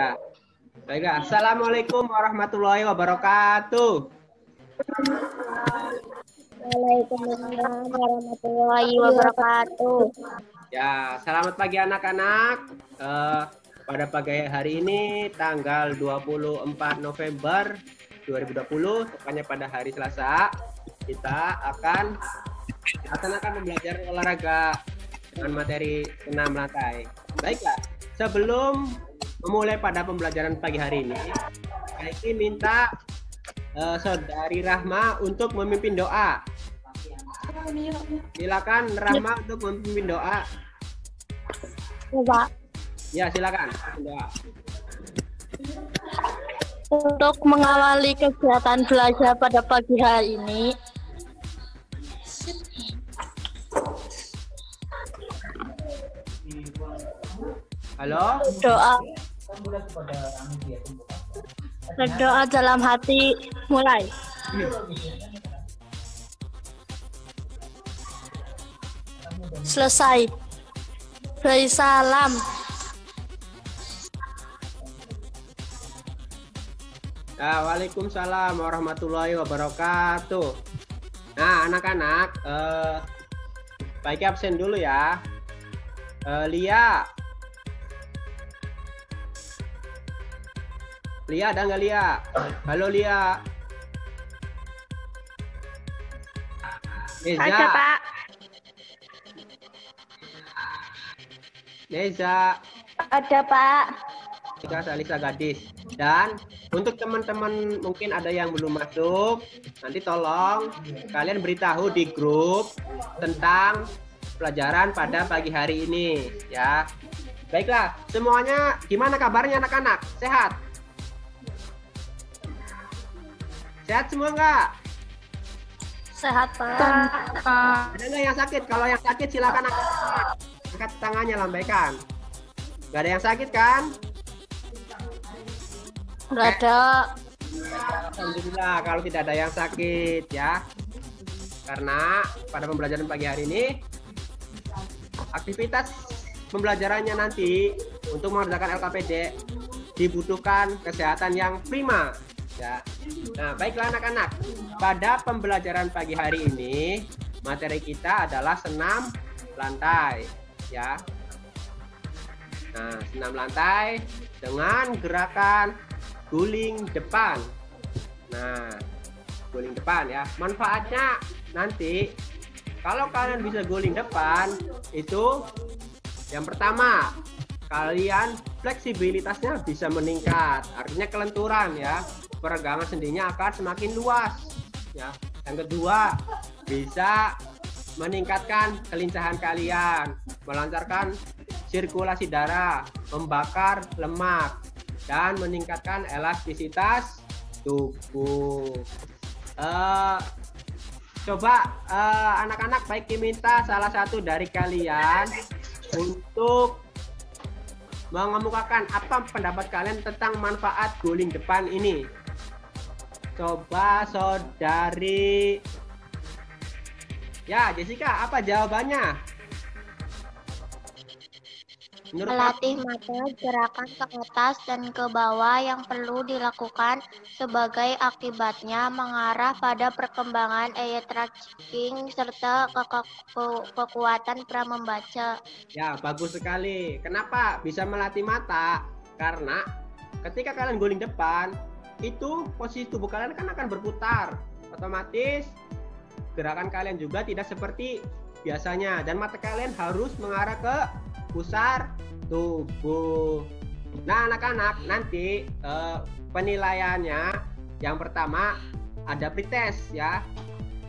Ya, baiklah. Assalamualaikum warahmatullahi wabarakatuh. Waalaikumsalam warahmatullahi wabarakatuh. Ya, selamat pagi anak-anak. Pada pagi hari ini tanggal 24 November 2020, tepatnya pada hari Selasa, kita akan melaksanakan pembelajaran olahraga dengan materi senam lantai. Baiklah, sebelum memulai pada pembelajaran pagi hari ini, saya ingin minta Saudari Rahma untuk memimpin doa. Silakan Rahma untuk memimpin doa. Coba Ya, silakan. Doa. untuk mengawali kegiatan belajar pada pagi hari ini, Halo? berdoa dalam hati, mulai. Selesai. Beri salam. Ya, waalaikumsalam warahmatullahi wabarakatuh. Nah, anak-anak, baik absen dulu ya. Lia. Lia ada nggak Lia? Halo Lia. Neza. Ada, Pak. Neza. Ada, Pak. Salisa Gadis. Dan untuk teman-teman mungkin ada yang belum masuk, nanti tolong kalian beritahu di grup tentang pelajaran pada pagi hari ini ya. Baiklah, semuanya gimana kabarnya anak-anak? Sehat? Sehat semua nggak? Sehat, Pak. Ada nggak yang sakit? Kalau yang sakit silakan angkat tangannya, lambaikan. Nggak ada yang sakit kan? Nggak ada. Alhamdulillah kalau tidak ada yang sakit ya. Karena pada pembelajaran pagi hari ini aktivitas pembelajarannya nanti untuk mengerjakan LKPD dibutuhkan kesehatan yang prima ya. Nah, baiklah anak-anak. Pada pembelajaran pagi hari ini materi kita adalah senam lantai ya. Nah, senam lantai dengan gerakan guling depan. Nah, guling depan ya. Manfaatnya nanti kalau kalian bisa guling depan itu yang pertama, kalian fleksibilitasnya bisa meningkat. Artinya kelenturan ya. Peregangan sendinya akan semakin luas ya. Yang kedua, bisa meningkatkan kelincahan kalian, melancarkan sirkulasi darah, membakar lemak, dan meningkatkan elastisitas tubuh. Coba anak-anak baik minta salah satu dari kalian untuk mengemukakan apa pendapat kalian tentang manfaat guling depan ini. Coba saudari ya Jessica, apa jawabannya? Melatih mata gerakan ke atas dan ke bawah yang perlu dilakukan sebagai akibatnya mengarah pada perkembangan eye tracking serta kekuatan pra membaca. Ya, bagus sekali. Kenapa bisa melatih mata? Karena ketika kalian guling depan, itu posisi tubuh kalian kan akan berputar. Otomatis gerakan kalian juga tidak seperti biasanya dan mata kalian harus mengarah ke pusar tubuh. Nah, anak-anak, nanti penilaiannya yang pertama ada pretest ya.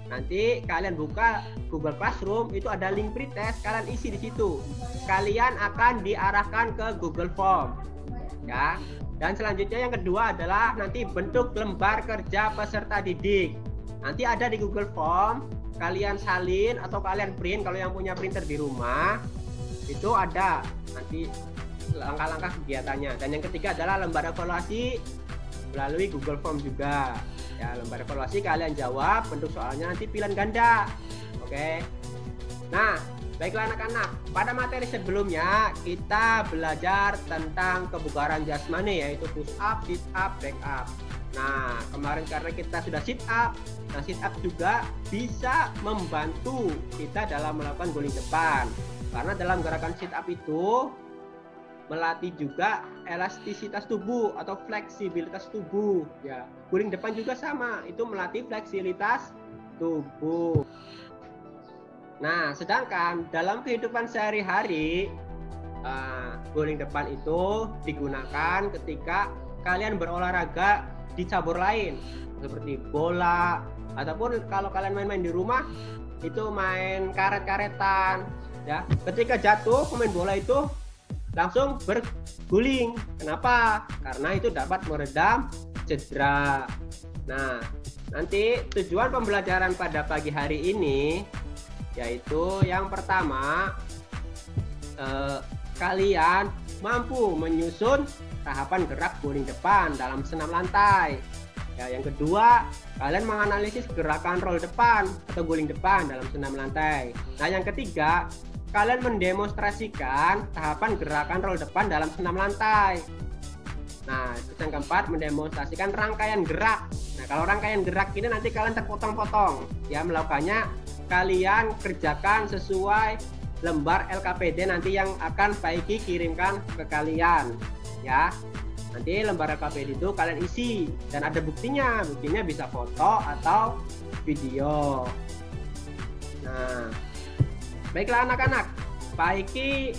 Nanti kalian buka Google Classroom, itu ada link pretest, kalian isi di situ. Kalian akan diarahkan ke Google Form ya. Dan selanjutnya yang kedua adalah nanti bentuk lembar kerja peserta didik. Nanti ada di Google Form, kalian salin atau kalian print kalau yang punya printer di rumah. Itu ada nanti langkah-langkah kegiatannya. Dan yang ketiga adalah lembar evaluasi melalui Google Form juga ya. Lembar evaluasi kalian jawab, bentuk soalnya nanti pilihan ganda. Oke. Nah, Baiklah anak-anak, pada materi sebelumnya kita belajar tentang kebugaran jasmani, yaitu push up, sit up, back up. Nah, kemarin karena kita sudah sit up, nah sit up juga bisa membantu kita dalam melakukan guling depan. Karena dalam gerakan sit up itu melatih juga elastisitas tubuh atau fleksibilitas tubuh. Ya, guling depan juga sama, itu melatih fleksibilitas tubuh. Nah, sedangkan dalam kehidupan sehari-hari, guling depan itu digunakan ketika kalian berolahraga di cabur lain, seperti bola, ataupun kalau kalian main-main di rumah, itu main karet-karetan. Ya, ketika jatuh pemain bola itu langsung berguling. Kenapa? Karena itu dapat meredam cedera. Nah, nanti tujuan pembelajaran pada pagi hari ini yaitu yang pertama, kalian mampu menyusun tahapan gerak guling depan dalam senam lantai. Ya, yang kedua, kalian menganalisis gerakan roll depan atau guling depan dalam senam lantai. Nah, yang ketiga, kalian mendemonstrasikan tahapan gerakan roll depan dalam senam lantai. Nah, yang keempat, mendemonstrasikan rangkaian gerak. Nah, kalau rangkaian gerak ini nanti kalian terpotong-potong. Ya, melakukannya kalian kerjakan sesuai lembar LKPD nanti yang akan Pak Iki kirimkan ke kalian. Ya, nanti lembar LKPD itu kalian isi dan ada buktinya. Buktinya bisa foto atau video. Nah, baiklah anak-anak, Pak Iki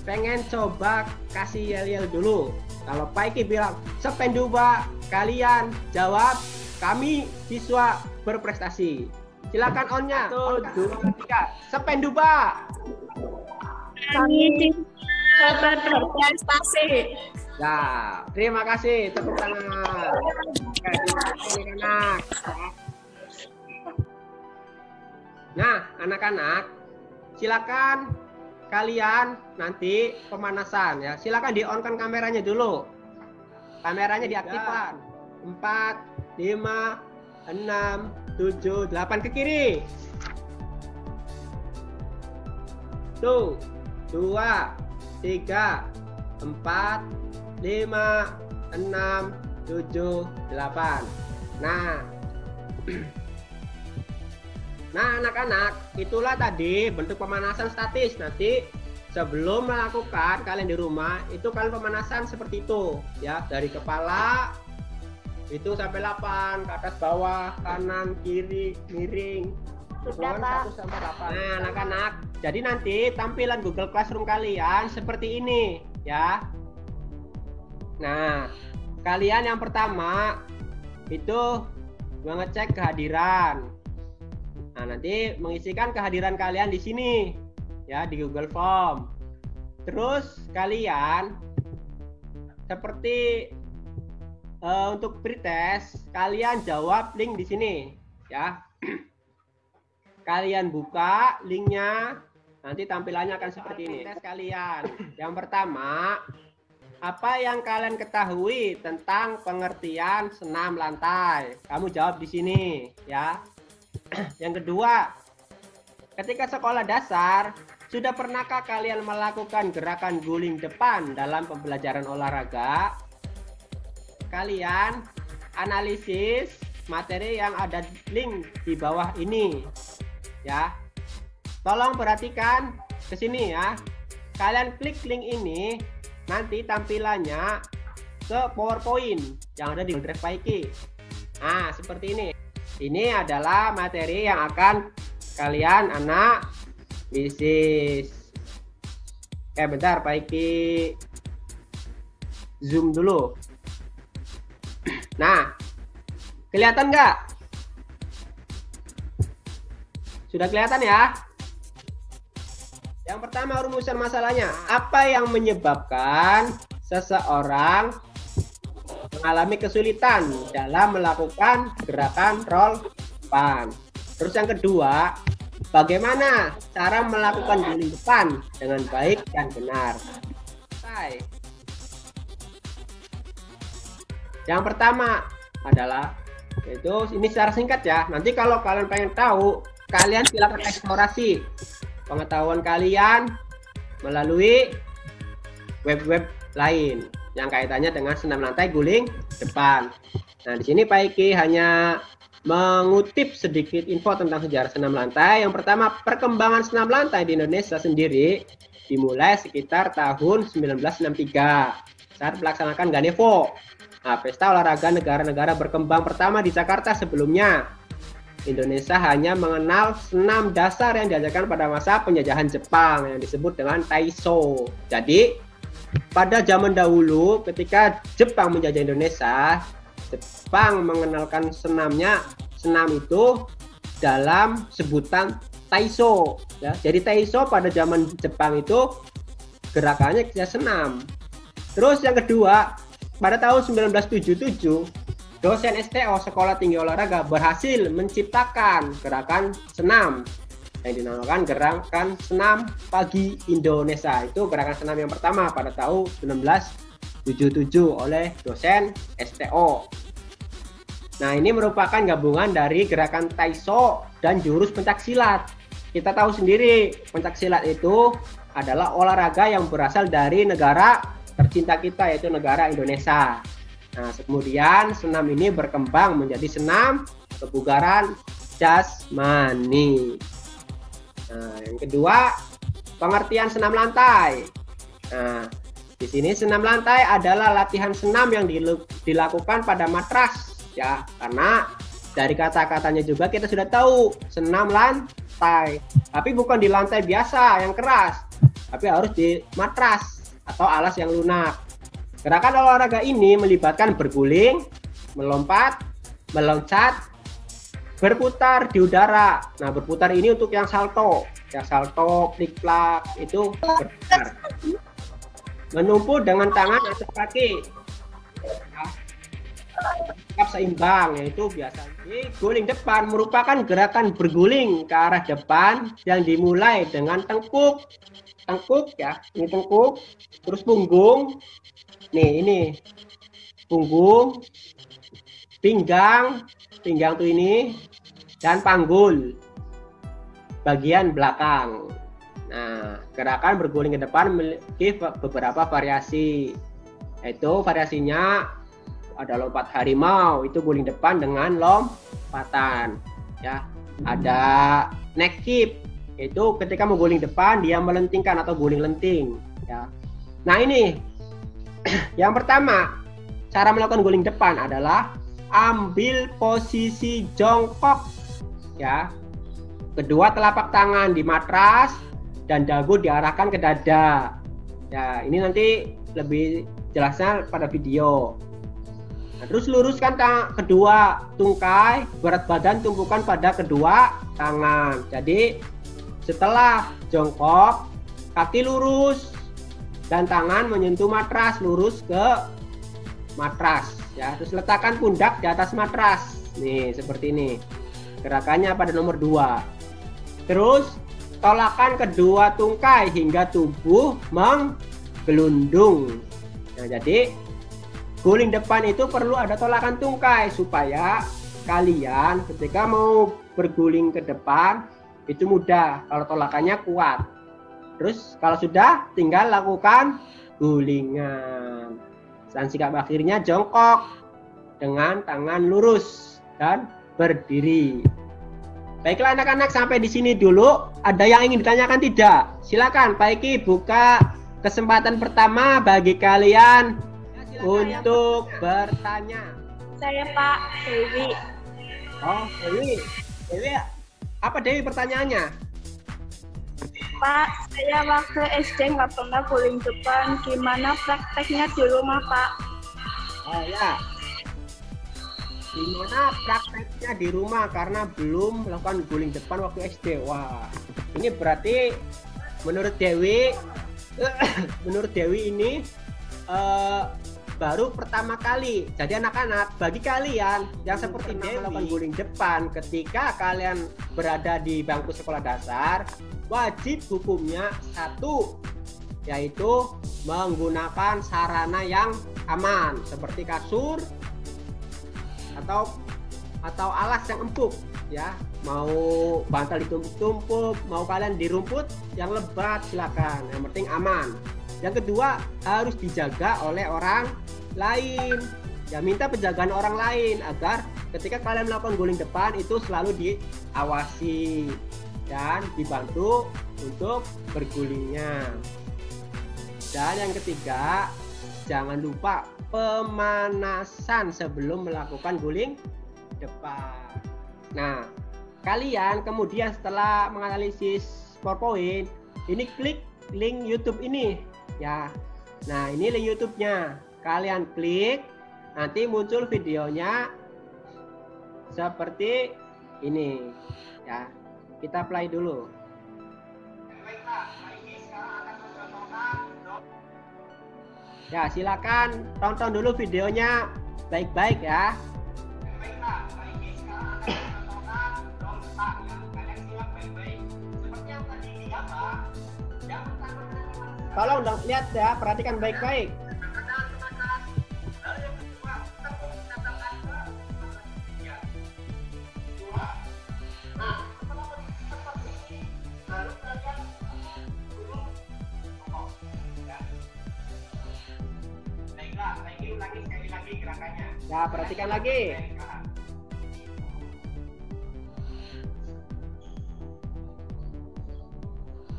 pengen coba kasih yel-yel dulu. Kalau Pak Iki bilang sependuba, kalian jawab kami siswa berprestasi. Silakan on-nya. 1, 2, 3. Sependuba. Kami siswa berprestasi. Ya, terima kasih. Tepuk tangan. Oke, anak-anak. Nah, anak-anak, silakan kalian nanti pemanasan ya. Silakan di-on-kan kameranya dulu. Kameranya diaktifkan. 4, 5, 6, 7, 8 ke kiri. 1, 2, 3, 4, 5, 6, 7, 8. Nah, anak-anak, itulah tadi bentuk pemanasan statis. Nanti sebelum melakukan kalian di rumah, itu kalian pemanasan seperti itu ya, dari kepala itu sampai 8, ke atas bawah, kanan, kiri, miring. Sudah, Pak. 1 sampai 8. Nah, anak-anak, jadi nanti tampilan Google Classroom kalian seperti ini ya. Nah, kalian yang pertama itu mengecek kehadiran. Nah, nanti mengisikan kehadiran kalian di sini ya, di Google Form. Terus kalian seperti untuk pretest, kalian jawab link di sini ya. Kalian buka linknya, nanti tampilannya akan seperti ini. Tes kalian. Yang pertama, apa yang kalian ketahui tentang pengertian senam lantai? Kamu jawab di sini ya. Yang kedua, ketika sekolah dasar, sudah pernahkah kalian melakukan gerakan guling depan dalam pembelajaran olahraga? Kalian analisis materi yang ada link di bawah ini ya. Tolong perhatikan ke sini ya. Kalian klik link ini, nanti tampilannya ke PowerPoint yang ada di Drive Pak Iki. Nah, seperti ini. Ini adalah materi yang akan kalian analisis. Bentar Pak Iki zoom dulu. Nah, kelihatan nggak? Sudah kelihatan ya? Yang pertama, rumusan masalahnya. Apa yang menyebabkan seseorang mengalami kesulitan dalam melakukan gerakan roll depan? Terus yang kedua, bagaimana cara melakukan guling depan dengan baik dan benar? Yang pertama adalah yaitu ini secara singkat ya. Nanti kalau kalian pengen tahu, kalian silakan eksplorasi pengetahuan kalian melalui web-web lain yang kaitannya dengan senam lantai guling depan. Nah, di sini Pak Iki hanya mengutip sedikit info tentang sejarah senam lantai. Yang pertama, perkembangan senam lantai di Indonesia sendiri dimulai sekitar tahun 1963 saat melaksanakan Ganevo. Nah, pesta olahraga negara-negara berkembang pertama di Jakarta. Sebelumnya, Indonesia hanya mengenal senam dasar yang diajarkan pada masa penjajahan Jepang yang disebut dengan Taisho. Jadi, pada zaman dahulu ketika Jepang menjajah Indonesia, Jepang mengenalkan senam itu dalam sebutan Taisho ya. Jadi Taisho pada zaman Jepang itu gerakannya kita senam. Terus yang kedua, pada tahun 1977 dosen STO Sekolah Tinggi Olahraga berhasil menciptakan gerakan senam yang dinamakan gerakan senam pagi Indonesia. Itu gerakan senam yang pertama pada tahun 1977 oleh dosen STO. Nah, ini merupakan gabungan dari gerakan Taisho dan jurus pencaksilat. Kita tahu sendiri, pencaksilat itu adalah olahraga yang berasal dari negara tercinta kita, yaitu negara Indonesia. Nah, kemudian senam ini berkembang menjadi senam kebugaran jasmani. Nah, yang kedua, pengertian senam lantai. Nah, di sini senam lantai adalah latihan senam yang dilakukan pada matras ya, karena dari kata-katanya juga kita sudah tahu senam lantai, tapi bukan di lantai biasa yang keras, tapi harus di matras atau alas yang lunak. Gerakan olahraga ini melibatkan berguling, melompat, meloncat, berputar di udara. Nah, berputar ini untuk yang salto. Ya, salto, plik-plak, itu berputar. Menumpu dengan tangan atau kaki. Ya. Tetap seimbang, yaitu biasanya guling depan merupakan gerakan berguling ke arah depan yang dimulai dengan tengkuk. Tengkuk ya, ini tengkuk, terus punggung. Nih, ini punggung, pinggang tuh ini, dan panggul bagian belakang. Nah, gerakan berguling ke depan memiliki beberapa variasi, yaitu variasinya ada lompat harimau, itu guling depan dengan lompatan ya. Ada neck kick, itu ketika mengguling depan dia melentingkan atau guling lenting ya. Nah, ini yang pertama, cara melakukan guling depan adalah ambil posisi jongkok ya. Kedua telapak tangan di matras dan dagu diarahkan ke dada. Ya, ini nanti lebih jelasnya pada video. Nah, terus luruskan kedua tungkai, berat badan tumpukan pada kedua tangan. Jadi setelah jongkok, kaki lurus dan tangan menyentuh matras, lurus ke matras ya. Terus letakkan pundak di atas matras. Nih, seperti ini. Gerakannya pada nomor 2. Terus tolakkan kedua tungkai hingga tubuh menggelundung. Nah, jadi guling depan itu perlu ada tolakan tungkai supaya kalian ketika mau berguling ke depan itu mudah kalau tolakannya kuat. Terus kalau sudah tinggal lakukan gulingan. Dan sikap akhirnya jongkok dengan tangan lurus dan berdiri. Baiklah anak-anak, sampai di sini dulu. Ada yang ingin ditanyakan tidak? Silakan Pak Iki buka kesempatan pertama bagi kalian untuk bertanya. Saya Pak Dewi. Oh, Dewi. Dewi, apa Dewi pertanyaannya? Pak, saya waktu SD nggak pernah guling depan. Gimana prakteknya di rumah, Pak? Oh ya. Gimana prakteknya di rumah karena belum melakukan guling depan waktu SD? Wah, ini berarti menurut Dewi ini baru pertama kali. Jadi anak-anak, bagi kalian yang seperti Dewi melakukan guling depan ketika kalian berada di bangku sekolah dasar, wajib hukumnya 1, yaitu menggunakan sarana yang aman seperti kasur atau alas yang empuk ya. Mau bantal ditumpuk-tumpuk, mau kalian di rumput yang lebat silakan. Yang penting aman. Yang kedua, harus dijaga oleh orang lain. Ya, minta penjagaan orang lain agar ketika kalian melakukan guling depan itu selalu diawasi dan dibantu untuk bergulingnya. Dan yang ketiga, jangan lupa pemanasan sebelum melakukan guling depan. Nah, kalian kemudian setelah menganalisis PowerPoint, ini klik link YouTube ini ya. Nah, ini link YouTube-nya. Kalian klik, nanti muncul videonya seperti ini ya. Kita play dulu. Ya, silakan tonton dulu videonya baik-baik ya. Tolong dong lihat ya, perhatikan baik-baik. Ya, perhatikan lagi.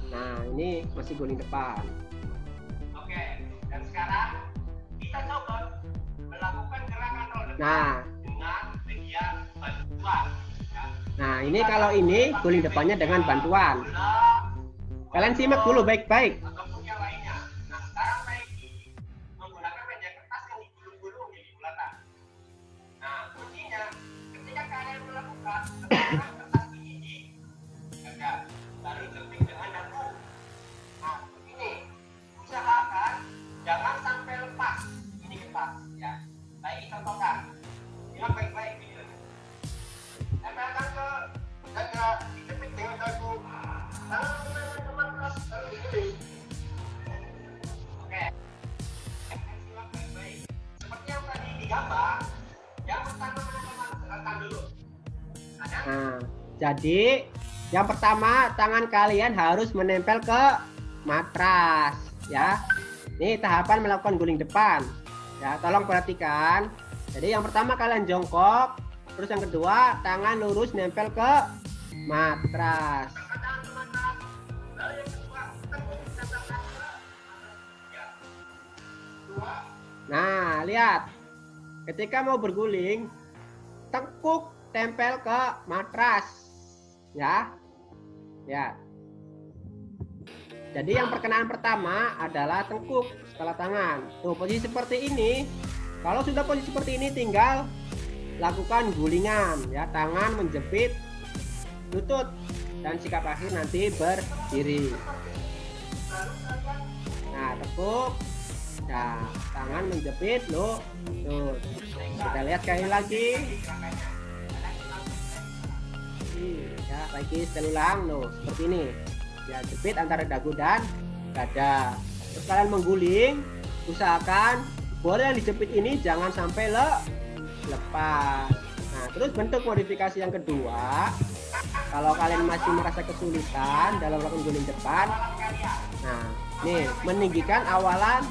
Nah, ini masih guling depan. Oke, dan sekarang kita coba melakukan gerakan roll depan dengan bagian bantuan. Nah, ini kalau ini guling depannya dengan bantuan. Kalian simak dulu baik-baik. Nah, jadi yang pertama tangan kalian harus menempel ke matras ya. Ini tahapan melakukan guling depan ya, tolong perhatikan. Jadi yang pertama kalian jongkok, terus yang kedua tangan lurus nempel ke matras. Nah, lihat, ketika mau berguling tekuk tempel ke matras ya. Ya. Jadi yang perkenaan pertama adalah tengkuk setelah tangan. Tuh, posisi seperti ini. Kalau sudah posisi seperti ini tinggal lakukan gulingan ya, tangan menjepit lutut dan sikap akhir nanti berdiri. Nah, tekuk. Nah, tangan menjepit lutut. Kita lihat sekali lagi. Ya, lagi sekali ulang loh, seperti ini ya, jepit antara dagu dan dada. Terus kalian mengguling, usahakan bola yang dijepit ini jangan sampai lepas. Nah, terus bentuk modifikasi yang kedua, kalau kalian masih merasa kesulitan dalam melakukan guling depan, nah nih, meninggikan awalan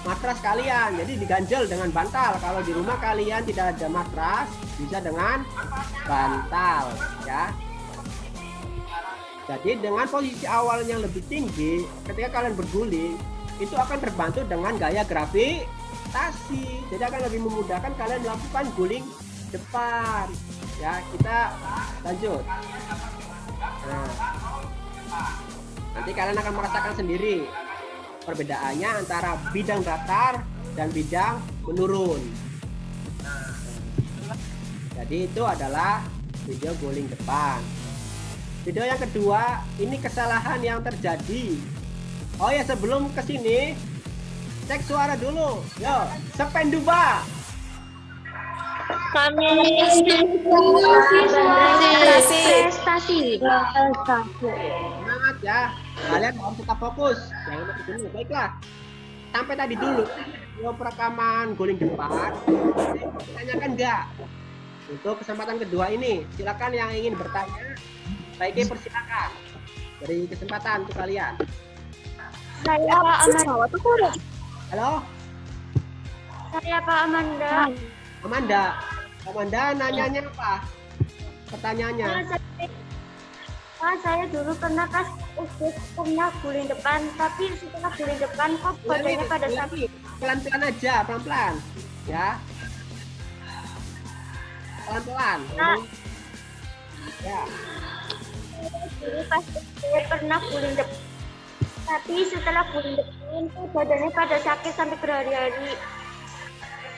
matras kalian, jadi diganjel dengan bantal. Kalau di rumah kalian tidak ada matras, bisa dengan bantal ya. Jadi dengan posisi awal yang lebih tinggi, ketika kalian berguling itu akan terbantu dengan gaya gravitasi, jadi akan lebih memudahkan kalian melakukan guling depan ya. Kita lanjut. Nah, nanti kalian akan merasakan sendiri perbedaannya antara bidang datar dan bidang menurun. Jadi itu adalah video guling depan. Video yang kedua, ini kesalahan yang terjadi. Oh ya, sebelum ke sini cek suara dulu. Yo, Sependuba. Kami prestasi. Semangat ya. Kalian harus tetap fokus. Jangan mati dulu. Baiklah. Sampai tadi dulu. Video perekaman guling depan. Tanyakan enggak? Untuk kesempatan kedua ini, silakan yang ingin bertanya, baiknya persilakan. Beri kesempatan untuk kalian. Saya Pak Amanda. Halo, Saya Pak Amanda. Amanda. Amanda nanyanya apa? Pertanyaannya. Saya dulu pernah pernah guling depan, tapi setelah guling depan kok badannya pada sakit. Pelan-pelan aja, pelan-pelan. Ya. Pelan-pelan. Ya. Dulu pas saya pernah guling depan, tapi setelah guling depan kok badannya pada sakit sampai berhari-hari.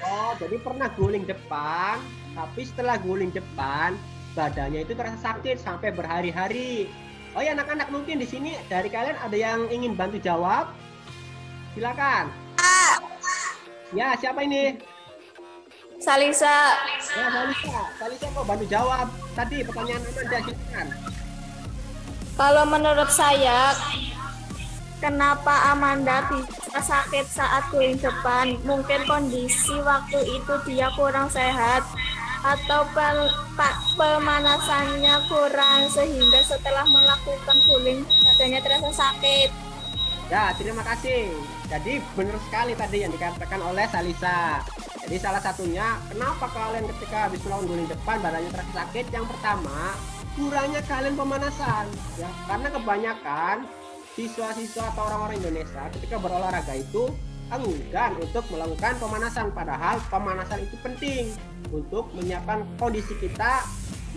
Oh, jadi pernah guling depan, tapi setelah guling depan, badannya itu terasa sakit sampai berhari-hari. Oh ya, anak-anak mungkin di sini dari kalian ada yang ingin bantu jawab? Silakan. Ya, siapa ini? Salisa. Ya, Salisa. Salisa mau bantu jawab. Tadi pertanyaan Amanda, silakan. Kalau menurut saya, kenapa Amanda bisa sakit saat guling depan? Mungkin kondisi waktu itu dia kurang sehat atau pemanasannya kurang sehingga setelah melakukan guling badannya terasa sakit. Ya, terima kasih. Jadi benar sekali tadi yang dikatakan oleh Salisa. Jadi salah satunya kenapa kalian ketika habis melakukan guling depan badannya terasa sakit? Yang pertama, kurangnya kalian pemanasan, ya. Karena kebanyakan siswa-siswa atau orang-orang Indonesia ketika berolahraga itu enggan untuk melakukan pemanasan, padahal pemanasan itu penting untuk menyiapkan kondisi kita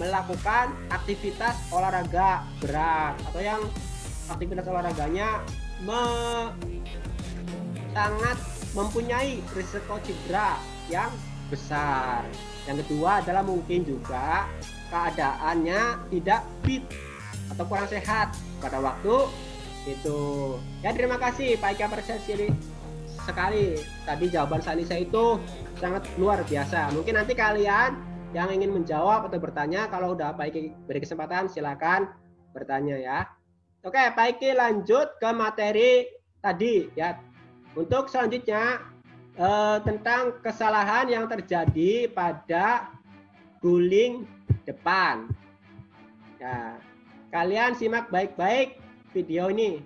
melakukan aktivitas olahraga berat atau yang aktivitas olahraganya sangat mempunyai risiko cedera yang besar. Yang kedua adalah mungkin juga keadaannya tidak fit atau kurang sehat pada waktu itu. Ya, terima kasih Pak Ika, apresiasi sekali. Tadi jawaban Salisa itu sangat luar biasa. Mungkin nanti kalian yang ingin menjawab atau bertanya, kalau udah Pak Iki beri kesempatan silakan bertanya ya. Oke, Pak Iki lanjut ke materi tadi ya. Untuk selanjutnya tentang kesalahan yang terjadi pada guling depan. Ya, kalian simak baik-baik video ini.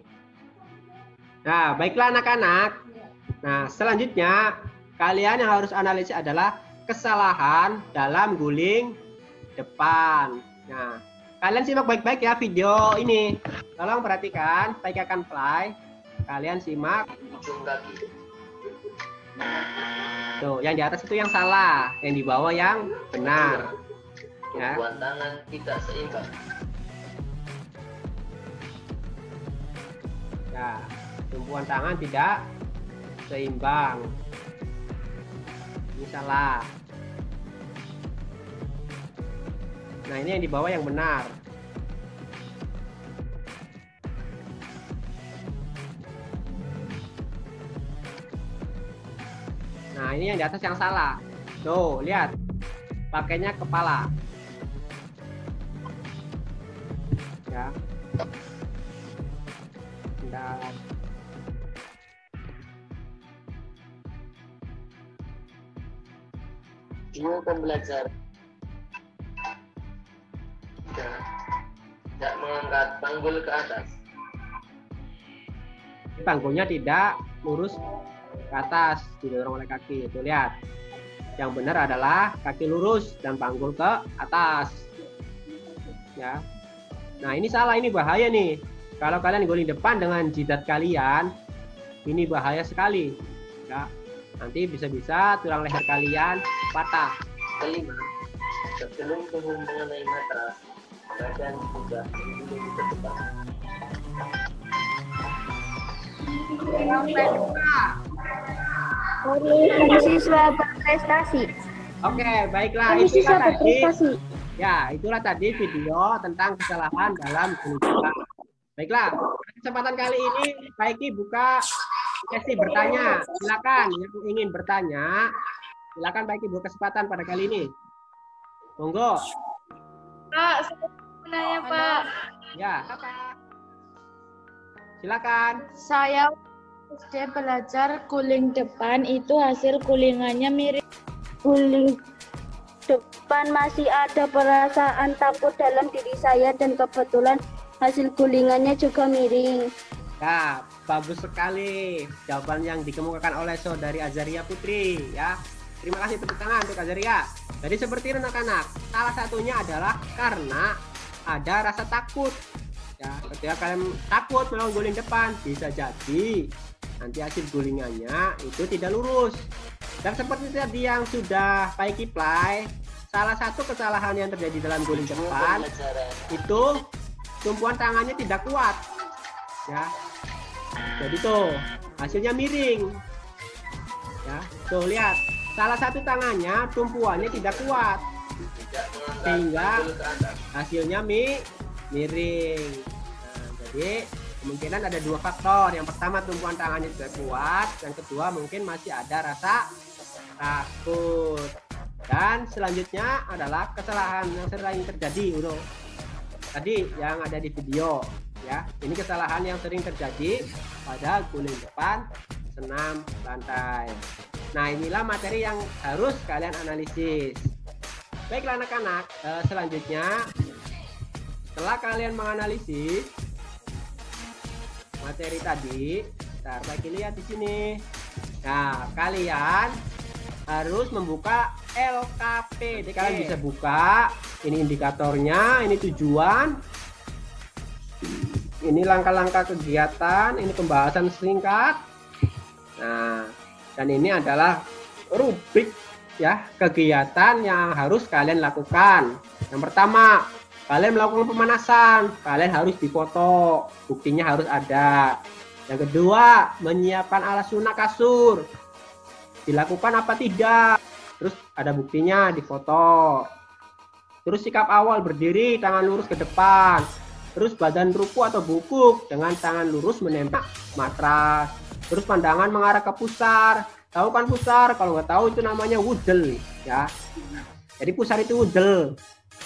Nah, baiklah anak-anak. Nah, selanjutnya kalian yang harus analisis adalah kesalahan dalam guling depan. Nah, kalian simak baik-baik ya video ini. Tolong perhatikan, akan play. Kalian simak. Tuh, yang di atas itu yang salah, yang di bawah yang benar. Ya. Tumpuan tangan tidak seimbang. Ya, tumpuan tangan tidak seimbang. Ini salah. Nah, ini yang di bawah yang benar. Nah, ini yang di atas yang salah. Tuh, lihat. Pakainya kepala. Ya. Bentar. Dia akan belajar tidak mengangkat panggul ke atas. Panggulnya tidak lurus ke atas, didorong oleh kaki. Itu lihat. Yang benar adalah kaki lurus dan panggul ke atas. Ya. Nah, ini salah, ini bahaya nih. Kalau kalian guling depan dengan jidat kalian, ini bahaya sekali. Ya. Nanti bisa-bisa tulang leher kalian patah. Kelima, sebelum tubuh mengenai matras, badan juga menjulur ke depan. Siswa berprestasi. Oke, baiklah. Siswa Itulah tadi, berprestasi. ya, itulah tadi video tentang kesalahan dalam guling depan. Baiklah, kesempatan kali ini Pak Iki buka sesi bertanya. Silakan yang ingin bertanya, silakan Pak Iki buka kesempatan pada kali ini. Monggo. Pak, saya mau nanya Pak. Ya, silakan. Saya SD belajar guling depan itu hasil gulingannya mirip guling depan masih ada perasaan takut dalam diri saya dan kebetulan hasil gulingannya juga miring. Ya, bagus sekali jawaban yang dikemukakan oleh saudari Azaria Putri ya. Terima kasih, tepuk tangan untuk Azaria. Jadi seperti itu anak-anak, salah satunya adalah karena ada rasa takut. Ya, ketika kalian takut melakukan guling depan, bisa jadi nanti hasil gulingannya itu tidak lurus. Dan seperti tadi yang sudah Pak Kiplay, salah satu kesalahan yang terjadi dalam guling depan itu tumpuan tangannya tidak kuat. Ya, jadi tuh hasilnya miring. Ya, tuh lihat, salah satu tangannya tumpuannya tidak kuat sehingga hasilnya miring. Nah, jadi kemungkinan ada dua faktor. Yang pertama tumpuan tangannya tidak kuat, yang kedua mungkin masih ada rasa takut. Dan selanjutnya adalah kesalahan yang sering terjadi tadi yang ada di video ya. Ini kesalahan yang sering terjadi pada guling depan senam lantai. Nah, inilah materi yang harus kalian analisis. Baiklah anak-anak, selanjutnya setelah kalian menganalisis materi tadi, ntar lagi lihat di sini. Nah, kalian harus membuka LKP. Jadi kalian bisa buka, ini indikatornya, ini tujuan, ini langkah-langkah kegiatan, ini pembahasan singkat. Nah, dan ini adalah rubrik ya, kegiatan yang harus kalian lakukan. Yang pertama, kalian melakukan pemanasan, kalian harus difoto, buktinya harus ada. Yang kedua, menyiapkan alas lunak kasur, dilakukan apa tidak, terus ada buktinya, difoto. Terus sikap awal berdiri, tangan lurus ke depan, terus badan ruku atau bungkuk dengan tangan lurus menembak matras. Terus pandangan mengarah ke pusar. Tahu kan pusar? Kalau nggak tahu itu namanya wudel ya. Jadi pusar itu wudel.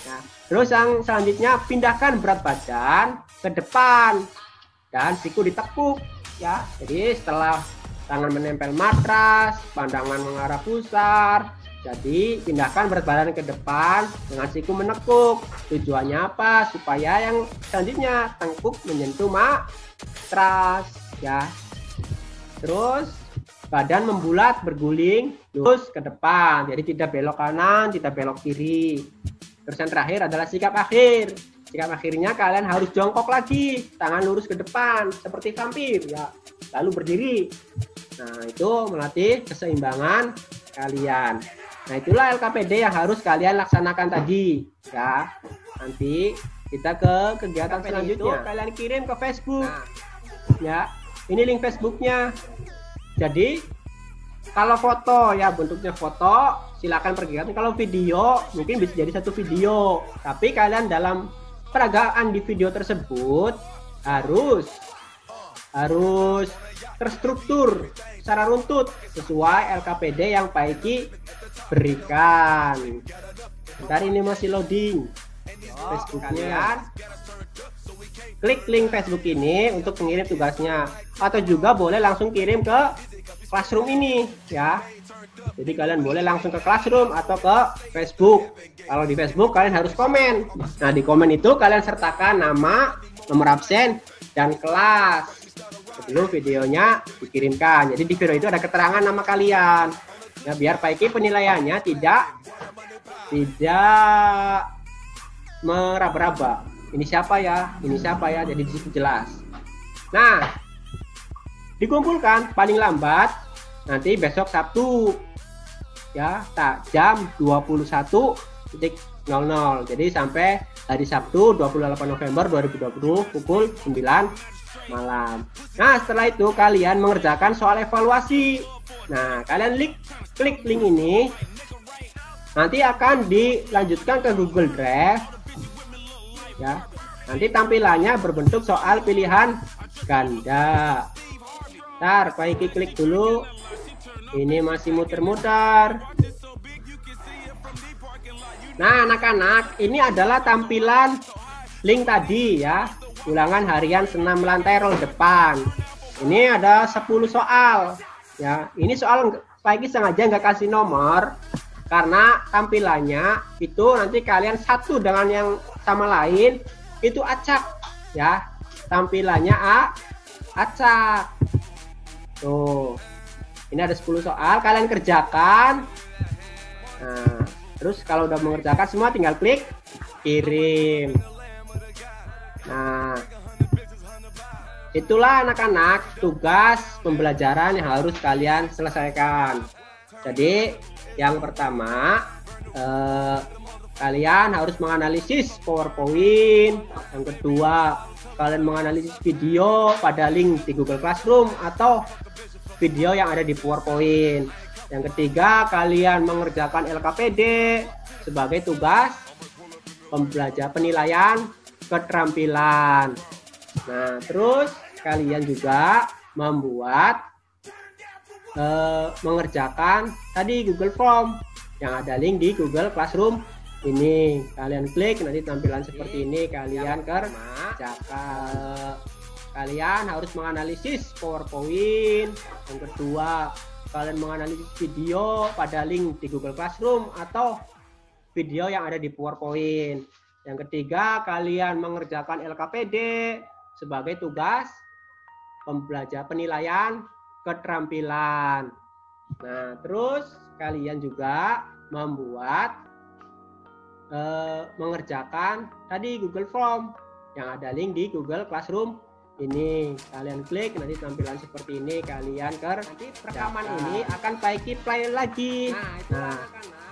Nah, terus yang selanjutnya, pindahkan berat badan ke depan dan siku ditekuk ya. Jadi setelah tangan menempel matras, pandangan mengarah pusar, jadi pindahkan berat badan ke depan dengan siku menekuk. Tujuannya apa? Supaya yang selanjutnya tengkuk menyentuh matras ya. Terus badan membulat berguling lurus ke depan, jadi tidak belok kanan, tidak belok kiri. Terus yang terakhir adalah sikap akhir. Sikap akhirnya kalian harus jongkok lagi, tangan lurus ke depan seperti vampir ya, lalu berdiri. Nah, itu melatih keseimbangan kalian. Nah, itulah LKPD yang harus kalian laksanakan tadi ya. Nanti kita ke kegiatan selanjutnya. Kalian kirim ke Facebook. Nah, ya, ini link Facebooknya. Jadi kalau foto ya, bentuknya foto, silakan pergi. Kalau video mungkin bisa jadi satu video, tapi kalian dalam peragaan di video tersebut harus terstruktur secara runtut sesuai LKPD yang Pak Iki berikan. Bentar, ini masih loading Facebooknya. Klik link Facebook ini untuk mengirim tugasnya, atau juga boleh langsung kirim ke Classroom ini ya. Jadi kalian boleh langsung ke Classroom atau ke Facebook. Kalau di Facebook kalian harus komen. Nah, di komen itu kalian sertakan nama, nomor absen, dan kelas sebelum videonya dikirimkan. Jadi di video itu ada keterangan nama kalian ya, biar Pak Iki penilaiannya tidak meraba-raba. Ini siapa ya, jadi di situ jelas. Nah, dikumpulkan paling lambat nanti besok Sabtu ya, jam 21.00. Jadi sampai hari Sabtu 28 November 2020 pukul 9 malam. Nah, setelah itu kalian mengerjakan soal evaluasi. Nah, kalian klik link ini, nanti akan dilanjutkan ke Google Drive ya. Nanti tampilannya berbentuk soal pilihan ganda. Ntar Pak Iki klik dulu. Ini masih muter-muter. Nah, anak-anak, ini adalah tampilan link tadi ya, ulangan harian senam lantai roll depan. Ini ada 10 soal ya. Ini soal Pak Iki sengaja nggak kasih nomor Karena tampilannya itu nanti kalian satu dengan yang sama lain itu acak ya. Tampilannya acak. Tuh. Ini ada 10 soal, kalian kerjakan. Nah, terus kalau udah mengerjakan semua tinggal klik kirim. Nah, itulah anak-anak tugas pembelajaran yang harus kalian selesaikan. Jadi yang pertama kalian harus menganalisis PowerPoint. Yang kedua kalian menganalisis video pada link di Google Classroom atau video yang ada di PowerPoint. Yang ketiga kalian mengerjakan LKPD sebagai tugas penilaian keterampilan. Nah, terus kalian juga membuat mengerjakan tadi Google Form yang ada link di Google Classroom ini. Kalian klik nanti tampilan seperti ini, kalian kerjakan. Kalian harus menganalisis PowerPoint. Yang kedua kalian menganalisis video pada link di Google Classroom atau video yang ada di PowerPoint. Yang ketiga kalian mengerjakan LKPD sebagai tugas penilaian keterampilan. Nah, terus kalian juga membuat mengerjakan tadi Google Form yang ada link di Google Classroom ini. Kalian klik nanti tampilan seperti ini, kalian nanti rekaman ini akan Paiki play lagi. Nah,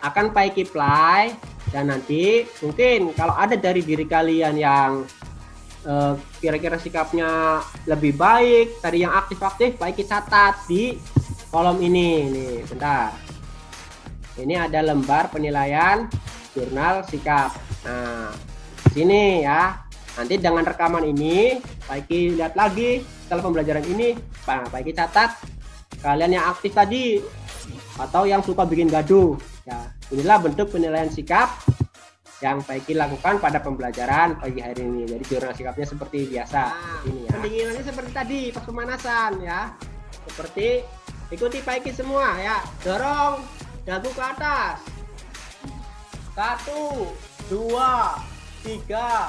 akan Paiki play dan nanti mungkin kalau ada dari diri kalian yang kira-kira sikapnya lebih baik, tadi yang aktif-aktif, Paiki catat di kolom ini nih. Bentar, ini ada lembar penilaian jurnal sikap. Nah, sini ya. Nanti dengan rekaman ini Paiki lihat lagi setelah pembelajaran ini, Paiki catat kalian yang aktif tadi atau yang suka bikin gaduh ya. Inilah bentuk penilaian sikap yang Paiki lakukan pada pembelajaran pagi hari ini. Jadi jurnal sikapnya seperti biasa. Ini ya. Pendinginannya seperti tadi pas pemanasan ya. Seperti ikuti Paiki semua ya. Dorong dagu ke atas. 1, 2, 3,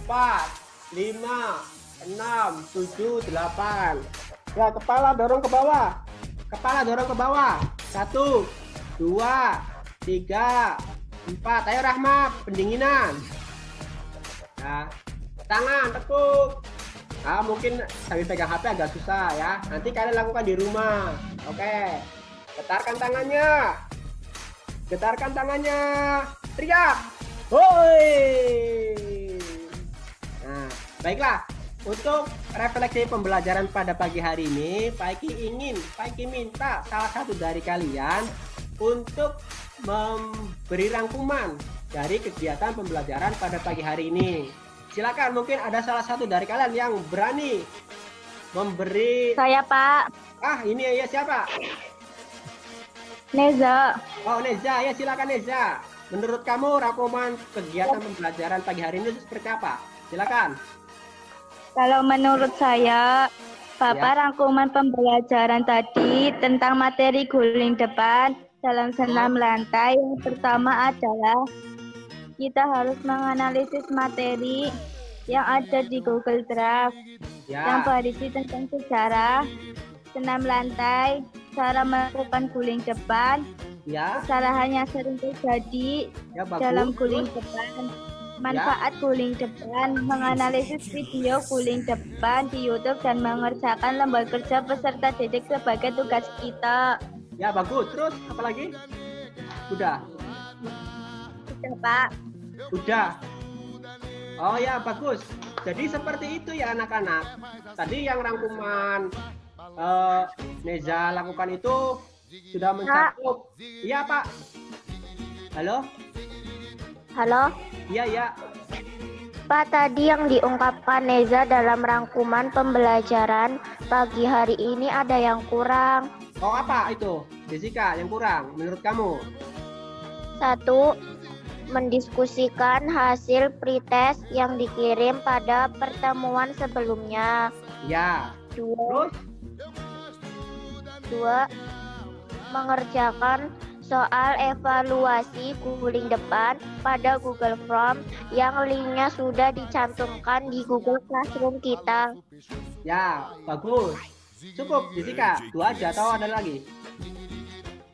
4, 5, 6, 7, 8. Ya, kepala dorong ke bawah. Kepala dorong ke bawah. 1, 2, 3, 4. Ayo Rahma, pendinginan. Nah, tangan tekuk. Nah, mungkin sambil pegang HP agak susah ya. Nanti kalian lakukan di rumah. Oke. Getarkan tangannya. Getarkan tangannya. Teriak. Hoi. Nah, baiklah. Untuk refleksi pembelajaran pada pagi hari ini, Paiki minta salah satu dari kalian untuk memberi rangkuman dari kegiatan pembelajaran pada pagi hari ini. Silakan, mungkin ada salah satu dari kalian yang berani memberi. Saya, Pak. Ini ya, siapa? Neza. Oh, Neza, ya silakan Neza. Menurut kamu rangkuman kegiatan pembelajaran pagi hari ini seperti apa? Silakan. Kalau menurut saya, Bapak rangkuman pembelajaran tadi tentang materi guling depan dalam senam lantai. Yang pertama adalah kita harus menganalisis materi yang ada di Google Drive yang berisi tentang sejarah senam lantai, cara melakukan guling depan, kesalahan yang sering terjadi dalam guling depan, manfaat guling depan, menganalisis video guling depan di YouTube dan mengerjakan lembar kerja peserta didik sebagai tugas kita. Ya, bagus. Terus apa lagi? Udah, Pak. Udah. Oh ya, bagus. Jadi seperti itu ya anak-anak. Tadi yang rangkuman Neza lakukan itu sudah mencakup. Iya, Pak. Halo? Halo? Iya. Pak, tadi yang diungkapkan Neza dalam rangkuman pembelajaran pagi hari ini ada yang kurang. Oh, apa itu? Jessica, yang kurang menurut kamu? 1. Mendiskusikan hasil pretest yang dikirim pada pertemuan sebelumnya. Ya. 2. Mengerjakan soal evaluasi guling depan pada Google Form yang linknya sudah dicantumkan di Google Classroom kita. Ya, bagus. Cukup, Jessica. 2 aja atau ada lagi?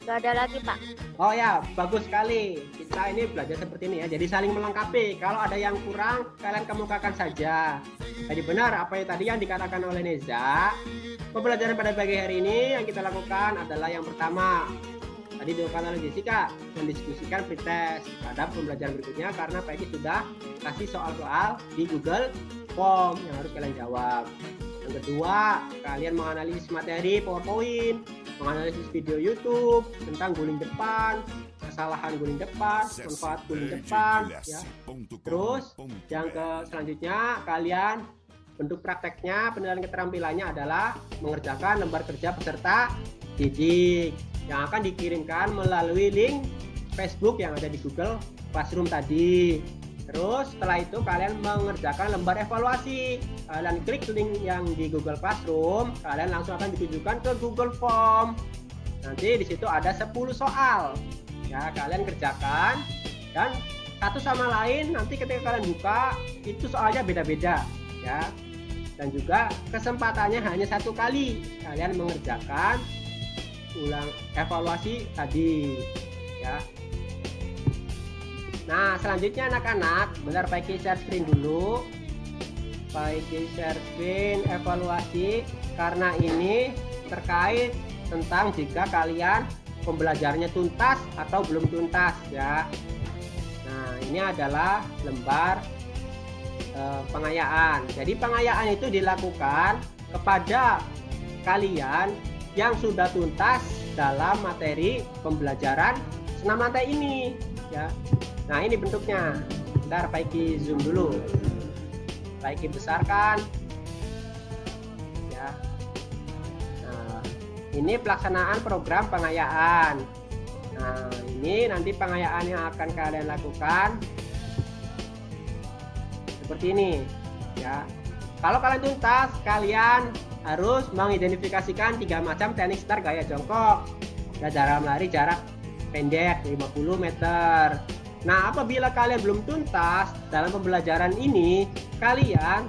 Gak ada lagi, Pak. Oh ya, bagus sekali. Kita ini belajar seperti ini ya. Jadi saling melengkapi. Kalau ada yang kurang, kalian kemukakan saja. Jadi benar apa yang tadi yang dikatakan oleh Neza. Pembelajaran pada pagi hari ini yang kita lakukan adalah yang pertama. Tadi dilakukan oleh Jessica, mendiskusikan pretest pada pembelajaran berikutnya karena Peggy sudah kasih soal-soal di Google Form yang harus kalian jawab. Yang kedua, kalian menganalisis materi PowerPoint, menganalisis video YouTube tentang guling depan, kesalahan guling depan, manfaat guling depan, ya. Terus yang selanjutnya kalian bentuk prakteknya, penilaian keterampilannya adalah mengerjakan lembar kerja peserta didik yang akan dikirimkan melalui link Facebook yang ada di Google Classroom tadi. Terus setelah itu kalian mengerjakan lembar evaluasi. Kalian klik link yang di Google Classroom, kalian langsung akan ditujukan ke Google Form. Nanti di situ ada 10 soal. Ya, kalian kerjakan dan satu sama lain nanti ketika kalian buka itu soalnya beda-beda, ya. Dan juga kesempatannya hanya 1 kali. Kalian mengerjakan ulang evaluasi tadi, ya. Nah, selanjutnya anak-anak, bentar Peggy share screen dulu. Peggy share screen evaluasi karena ini terkait tentang jika kalian pembelajarannya tuntas atau belum tuntas, ya. Nah, ini adalah lembar pengayaan. Jadi pengayaan itu dilakukan kepada kalian yang sudah tuntas dalam materi pembelajaran senam lantai ini, ya. Nah, ini bentuknya. Bentar Peggy zoom dulu. Peggy besarkan. Ya. Nah, ini pelaksanaan program pengayaan. Nah, ini nanti pengayaan yang akan kalian lakukan seperti ini, ya. Kalau kalian tuntas, kalian harus mengidentifikasikan 3 macam teknik start gaya jongkok. Ya, dalam lari jarak pendek 50 meter. Nah, apabila kalian belum tuntas dalam pembelajaran ini, kalian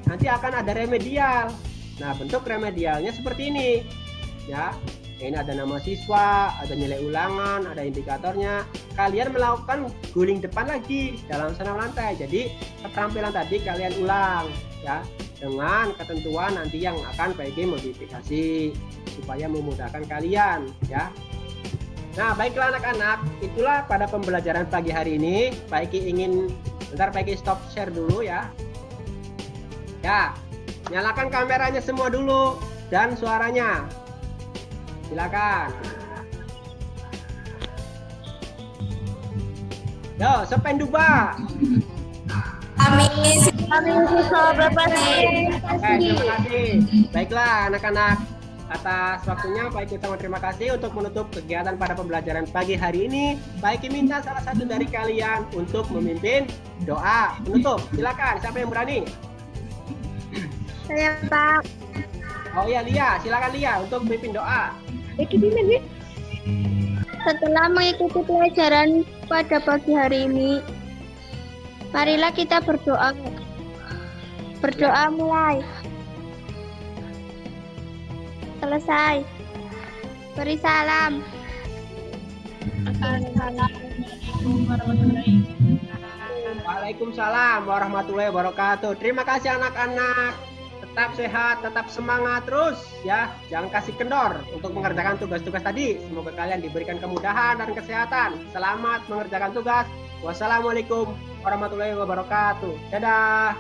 nanti akan ada remedial. Nah, bentuk remedialnya seperti ini, ya. Ini ada nama siswa, ada nilai ulangan, ada indikatornya. Kalian melakukan guling depan lagi dalam senam lantai. Jadi keterampilan tadi kalian ulang, ya, dengan ketentuan nanti yang akan Peggy modifikasi supaya memudahkan kalian, ya. Nah, baiklah anak-anak, itulah pada pembelajaran pagi hari ini. Peggy ingin, bentar Peggy stop share dulu, ya. Ya, nyalakan kameranya semua dulu dan suaranya. Silakan. Yo, sependuba. Amin. Bapak. Terima kasih. Baiklah anak-anak, atas waktunya Peggy ucapkan terima kasih. Untuk menutup kegiatan pada pembelajaran pagi hari ini, Peggy minta salah satu dari kalian untuk memimpin doa penutup. Silakan, siapa yang berani? Saya, Pak. Oh iya, Lia, silakan Lia untuk memimpin doa. Setelah mengikuti pelajaran pada pagi hari ini, marilah kita berdoa. Berdoa mulai. Selesai. Beri salam. Waalaikumsalam warahmatullahi wabarakatuh. Terima kasih anak-anak. Tetap sehat, tetap semangat terus, ya. Jangan kasih kendor untuk mengerjakan tugas-tugas tadi. Semoga kalian diberikan kemudahan dan kesehatan. Selamat mengerjakan tugas. Wassalamualaikum warahmatullahi wabarakatuh. Dadah.